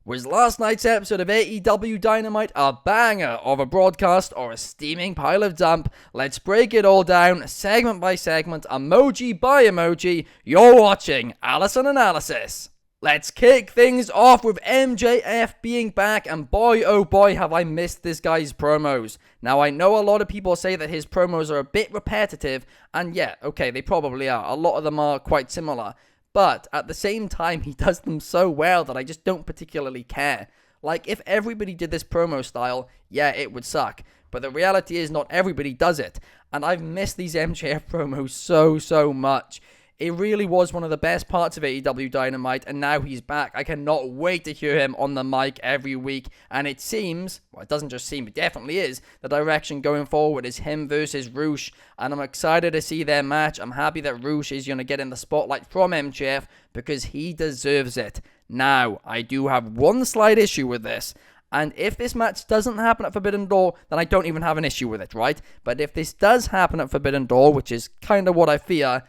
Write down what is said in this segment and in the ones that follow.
Was last night's episode of AEW Dynamite a banger of a broadcast or a steaming pile of dump? Let's break it all down, segment by segment, emoji by emoji. You're watching Allison Analysis. Let's kick things off with MJF being back, and boy oh boy have I missed this guy's promos. Now I know a lot of people say that his promos are a bit repetitive, and yeah, okay, they probably are. A lot of them are quite similar. But at the same time, he does them so well that I just don't particularly care. Like, if everybody did this promo style, yeah, it would suck. But the reality is not everybody does it. And I've missed these MJF promos so much. It really was one of the best parts of AEW Dynamite, and now he's back. I cannot wait to hear him on the mic every week, and it seems, well, it doesn't just seem, it definitely is, the direction going forward is him versus Roosh, and I'm excited to see their match. I'm happy that Roosh is going to get in the spotlight from MJF, because he deserves it. Now, I do have one slight issue with this, and if this match doesn't happen at Forbidden Door, then I don't even have an issue with it, right? But if this does happen at Forbidden Door, which is kind of what I fear,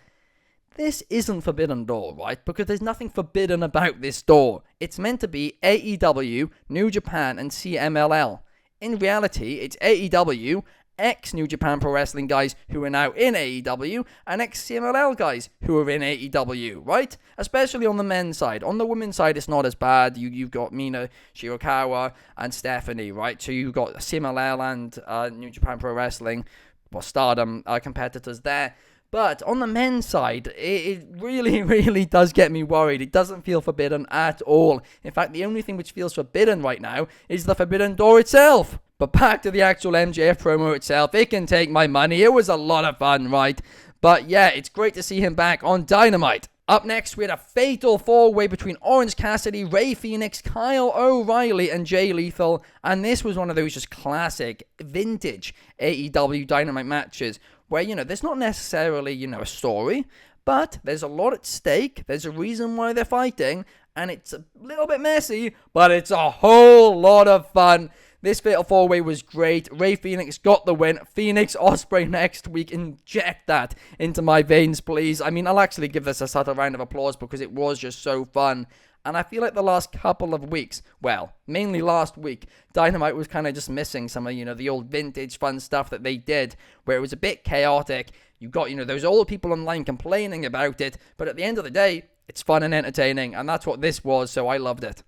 this isn't Forbidden Door, right? Because there's nothing forbidden about this door. It's meant to be AEW, New Japan, and CMLL. In reality, it's AEW, ex-New Japan Pro Wrestling guys who are now in AEW, and ex-CMLL guys who are in AEW, right? Especially on the men's side. On the women's side, it's not as bad. You've got Mina Shirakawa and Stephanie, right? So you've got CMLL and New Japan Pro Wrestling, well, Stardom competitors there. But on the men's side, it really does get me worried. It doesn't feel forbidden at all. In fact, the only thing which feels forbidden right now is the Forbidden Door itself. But back to the actual MJF promo itself, it can take my money. It was a lot of fun, right? But yeah, it's great to see him back on Dynamite. Up next, we had a fatal four-way between Orange Cassidy, Rey Fenix, Kyle O'Reilly, and Jay Lethal. And this was one of those just classic, vintage AEW Dynamite matches where, there's not necessarily, a story, but there's a lot at stake. There's a reason why they're fighting, and it's a little bit messy, but it's a whole lot of fun. This fatal four-way was great. Rey Fenix got the win. Phoenix Ospreay next week. Inject that into my veins, please. I mean, I'll actually give this a subtle round of applause because it was just so fun. And I feel like the last couple of weeks, well, mainly last week, Dynamite was kind of just missing some of, the old vintage fun stuff that they did, where it was a bit chaotic. You got, those old people online complaining about it, but at the end of the day, it's fun and entertaining, and that's what this was, so I loved it.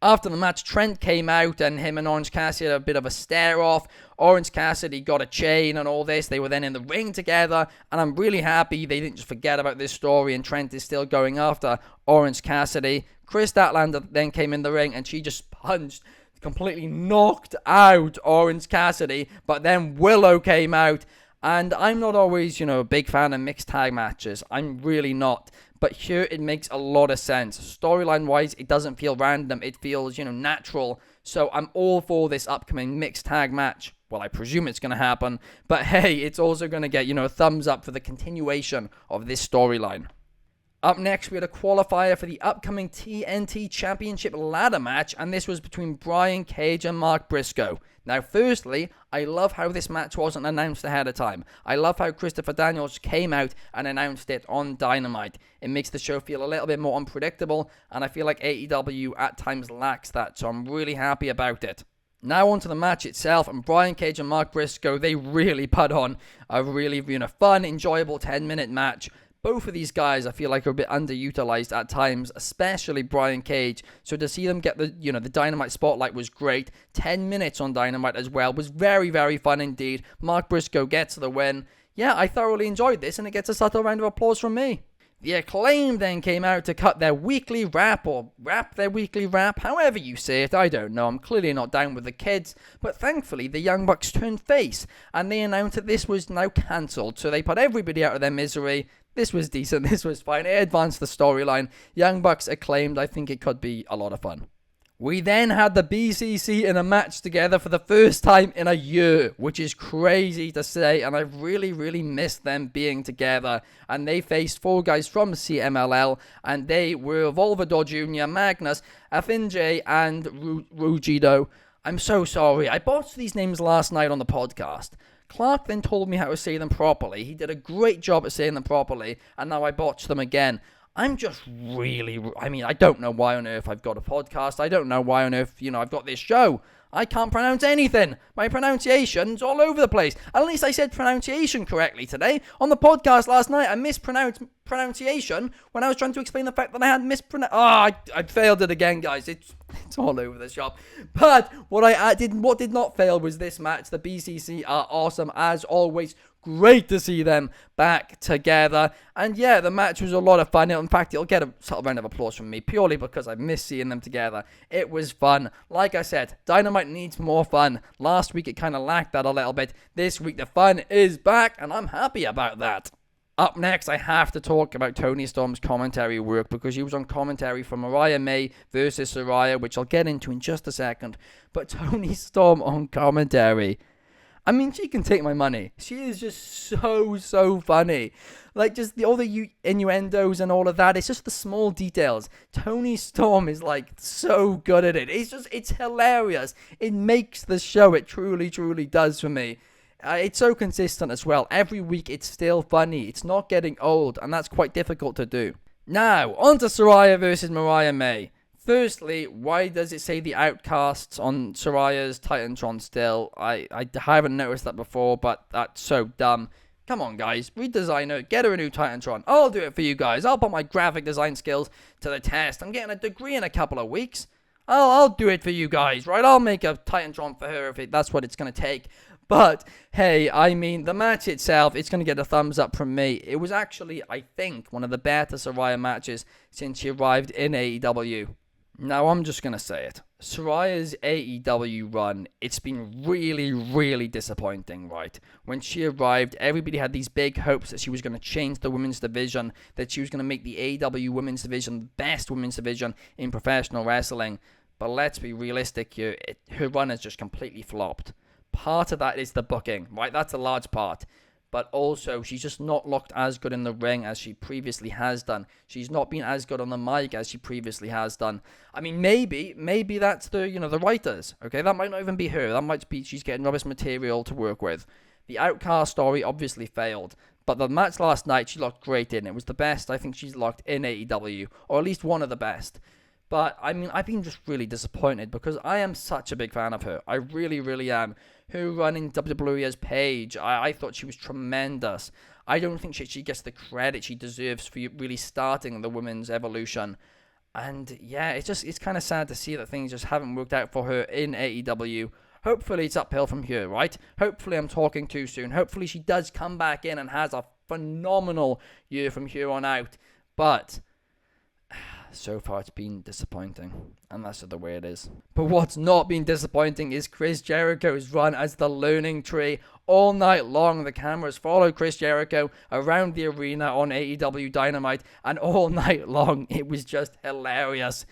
After the match, Trent came out and him and Orange Cassidy had a bit of a stare-off. Orange Cassidy got a chain and all this. They were then in the ring together, and I'm really happy they didn't just forget about this story and Trent is still going after Orange Cassidy. Chris Statlander then came in the ring and she just punched, completely knocked out Orange Cassidy, but then Willow came out. And I'm not always, a big fan of mixed tag matches. I'm really not. But here it makes a lot of sense. Storyline-wise, it doesn't feel random. It feels, natural. So I'm all for this upcoming mixed tag match. Well, I presume it's going to happen. But hey, it's also going to get, a thumbs up for the continuation of this storyline. Up next, we had a qualifier for the upcoming TNT Championship ladder match, and this was between Brian Cage and Mark Briscoe. Now, firstly, I love how this match wasn't announced ahead of time. I love how Christopher Daniels came out and announced it on Dynamite. It makes the show feel a little bit more unpredictable, and I feel like AEW at times lacks that, so I'm really happy about it. Now on to the match itself, and Brian Cage and Mark Briscoe, they really put on a really, fun, enjoyable 10-minute match. Both of these guys, I feel like, are a bit underutilized at times, especially Brian Cage. So to see them get the Dynamite spotlight was great. 10 minutes on Dynamite as well was very fun indeed. Mark Briscoe gets the win. Yeah, I thoroughly enjoyed this, and it gets a subtle round of applause from me. The Acclaim then came out to cut their weekly rap, or rap their weekly rap, however you say it, I don't know. I'm clearly not down with the kids, but thankfully the Young Bucks turned face, and they announced that this was now cancelled, so they put everybody out of their misery. This was decent, this was fine, it advanced the storyline. Young Bucks Acclaimed, I think it could be a lot of fun. We then had the BCC in a match together for the first time in a year, which is crazy to say, and I really missed them being together. And they faced four guys from CMLL, and they were Volvador Jr., Magnus, Afinjay, and Rugido. I'm so sorry, I botched these names last night on the podcast. Clark then told me how to say them properly. He did a great job at saying them properly, and now I botched them again. I'm just really, I mean, I don't know why on earth I've got a podcast. I don't know why on earth, I've got this show. I can't pronounce anything. My pronunciation's all over the place. At least I said pronunciation correctly today. On the podcast last night, I mispronounced pronunciation when I was trying to explain the fact that I had mispronounced. I failed it again, guys. It's all over the shop. But what did not fail was this match. The BCC are awesome as always. Great to see them back together. And yeah, the match was a lot of fun. In fact, it'll get a sort of round of applause from me purely because I miss seeing them together. It was fun. Like I said, Dynamite needs more fun. Last week, it kind of lacked that a little bit. This week, the fun is back, and I'm happy about that. Up next, I have to talk about Toni Storm's commentary work because she was on commentary for Mariah May versus Saraya, which I'll get into in just a second. But Toni Storm on commentary, I mean, she can take my money. She is just so funny. Like, just all the innuendos and all of that. It's just the small details. Toni Storm is, like, so good at it. It's hilarious. It makes the show. It truly does for me. It's so consistent as well. Every week, it's still funny. It's not getting old, and that's quite difficult to do. Now, on to Saraya versus Mariah May. Firstly, why does it say the Outcasts on Saraya's Titantron still? I haven't noticed that before, but that's so dumb. Come on, guys. Redesign her. Get her a new Titantron. I'll do it for you guys. I'll put my graphic design skills to the test. I'm getting a degree in a couple of weeks. I'll do it for you guys, right? I'll make a Titantron for her if that's what it's going to take. But, hey, I mean, the match itself, it's going to get a thumbs up from me. It was actually, I think, one of the better Saraya matches since she arrived in AEW. Now, I'm just going to say it. Saraya's AEW run, it's been really disappointing, right? When she arrived, everybody had these big hopes that she was going to change the women's division, that she was going to make the AEW women's division the best women's division in professional wrestling. But let's be realistic here. Her run has just completely flopped. Part of that is the booking, right? That's a large part. But also, she's just not looked as good in the ring as she previously has done. She's not been as good on the mic as she previously has done. I mean, maybe that's the writers, okay? That might not even be her. That might be she's getting rubbish material to work with. The Outcast story obviously failed. But the match last night, she looked great in. It was the best I think she's looked in AEW, or at least one of the best. But, I mean, I've been just really disappointed because I am such a big fan of her. I really am. Her run in WWE as Paige, I thought she was tremendous. I don't think she gets the credit she deserves for really starting the women's evolution. And, yeah, it's kind of sad to see that things just haven't worked out for her in AEW. Hopefully it's uphill from here, right? Hopefully I'm talking too soon. Hopefully she does come back in and has a phenomenal year from here on out. But so far it's been disappointing, and that's the way it is. But what's not been disappointing is Chris Jericho's run as the Learning Tree. All night long, the cameras followed Chris Jericho around the arena on AEW Dynamite, and all night long, it was just hilarious.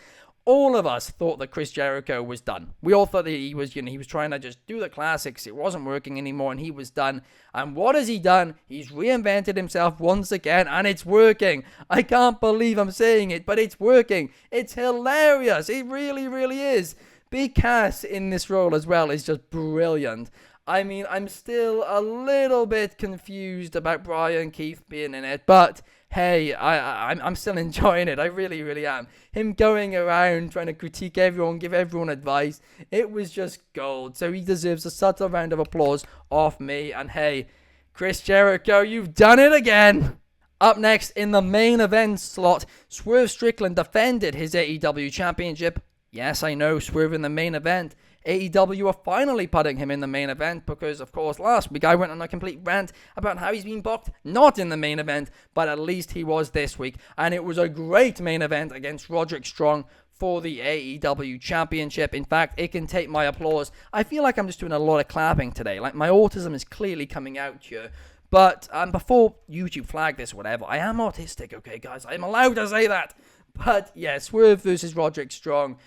All of us thought that Chris Jericho was done. We all thought that he was trying to just do the classics. It wasn't working anymore, and he was done. And what has he done? He's reinvented himself once again, and it's working. I can't believe I'm saying it, but it's working. It's hilarious. It really is. Big Cass in this role as well is just brilliant. I mean, I'm still a little bit confused about Brian Keith being in it, but hey, I'm still enjoying it. I really am. Him going around trying to critique everyone, give everyone advice, it was just gold. So he deserves a subtle round of applause off me. And hey, Chris Jericho, you've done it again. Up next in the main event slot, Swerve Strickland defended his AEW championship. Yes, I know, Swerve in the main event. AEW are finally putting him in the main event because, of course, last week I went on a complete rant about how he's been booked not in the main event, but at least he was this week. And it was a great main event against Roderick Strong for the AEW Championship. In fact, it can take my applause. I feel like I'm just doing a lot of clapping today. Like, my autism is clearly coming out here. But before YouTube flag this or whatever, I am autistic, okay, guys? I'm allowed to say that. But, yeah, Swerve versus Roderick Strong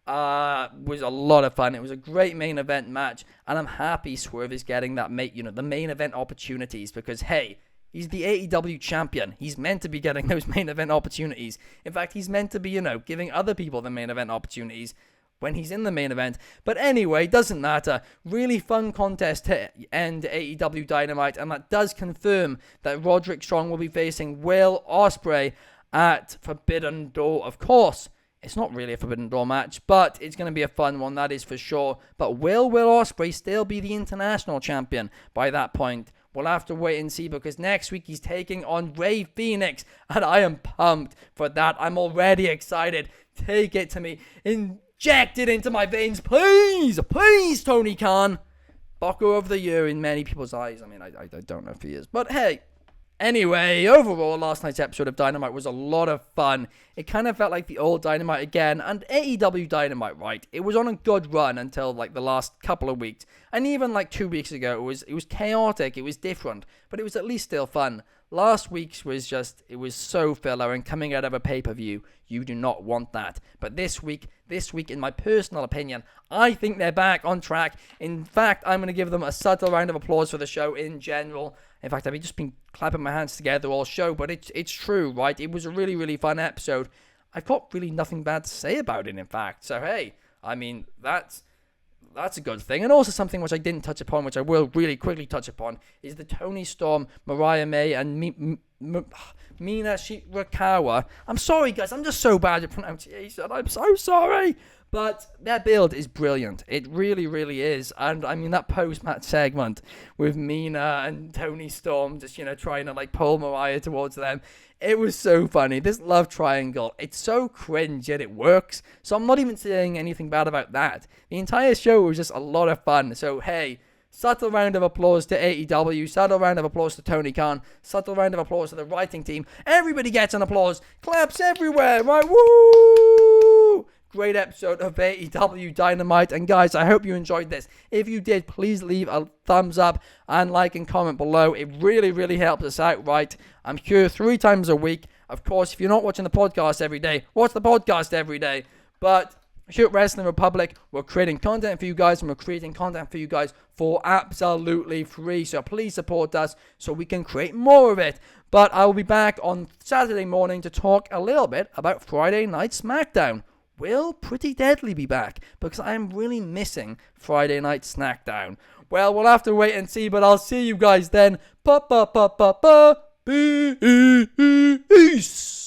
was a lot of fun. It was a great main event match, and I'm happy Swerve is getting that the main event opportunities because, hey, he's the AEW champion. He's meant to be getting those main event opportunities. In fact, he's meant to be, giving other people the main event opportunities when he's in the main event. But anyway, doesn't matter. Really fun contest to end AEW Dynamite, and that does confirm that Roderick Strong will be facing Will Ospreay. at Forbidden Door. Of course, it's not really a Forbidden Door match, but it's going to be a fun one, that is for sure. But will Ospreay still be the international champion by that point? We'll have to wait and see, because next week he's taking on Rey Fenix, and I am pumped for that. I'm already excited. Take it to me. Inject it into my veins, please. Please, Tony Khan. Bucko of the year in many people's eyes. I mean, I don't know if he is, but hey. Anyway, overall, last night's episode of Dynamite was a lot of fun. It kind of felt like the old Dynamite again, and AEW Dynamite, right? It was on a good run until like the last couple of weeks, and even like 2 weeks ago, it was chaotic, it was different, but it was at least still fun. Last week's was just, it was so filler, and coming out of a pay-per-view, you do not want that. But this week, in my personal opinion, I think they're back on track. In fact, I'm going to give them a subtle round of applause for the show in general. In fact, I've just been clapping my hands together all show, but it's true, right? It was a really, really fun episode. I've got really nothing bad to say about it, in fact. So, hey, I mean, that's a good thing. And also something which I didn't touch upon, which I will really quickly touch upon, is the Toni Storm, Mariah May, and Mina Shirakawa. I'm sorry, guys. I'm just so bad at pronunciation. I'm so sorry. But their build is brilliant. It really, really is. And, I mean, that post-match segment with Mina and Toni Storm just, trying to, pull Mariah towards them. It was so funny. This love triangle, it's so cringe, yet it works. So I'm not even saying anything bad about that. The entire show was just a lot of fun. So, hey, subtle round of applause to AEW. Subtle round of applause to Tony Khan. Subtle round of applause to the writing team. Everybody gets an applause. Claps everywhere, right? Woo! Great episode of AEW Dynamite. And guys, I hope you enjoyed this. If you did, please leave a thumbs up and like and comment below. It really, really helps us out, right? I'm here 3 times a week. Of course, if you're not watching the podcast every day, watch the podcast every day. But here at Wrestling Republic, we're creating content for you guys, and we're creating content for you guys for absolutely free. So please support us so we can create more of it. But I will be back on Saturday morning to talk a little bit about Friday Night SmackDown. Will Pretty Deadly be back? Because I am really missing Friday Night SmackDown. Well, we'll have to wait and see, but I'll see you guys then. Peace.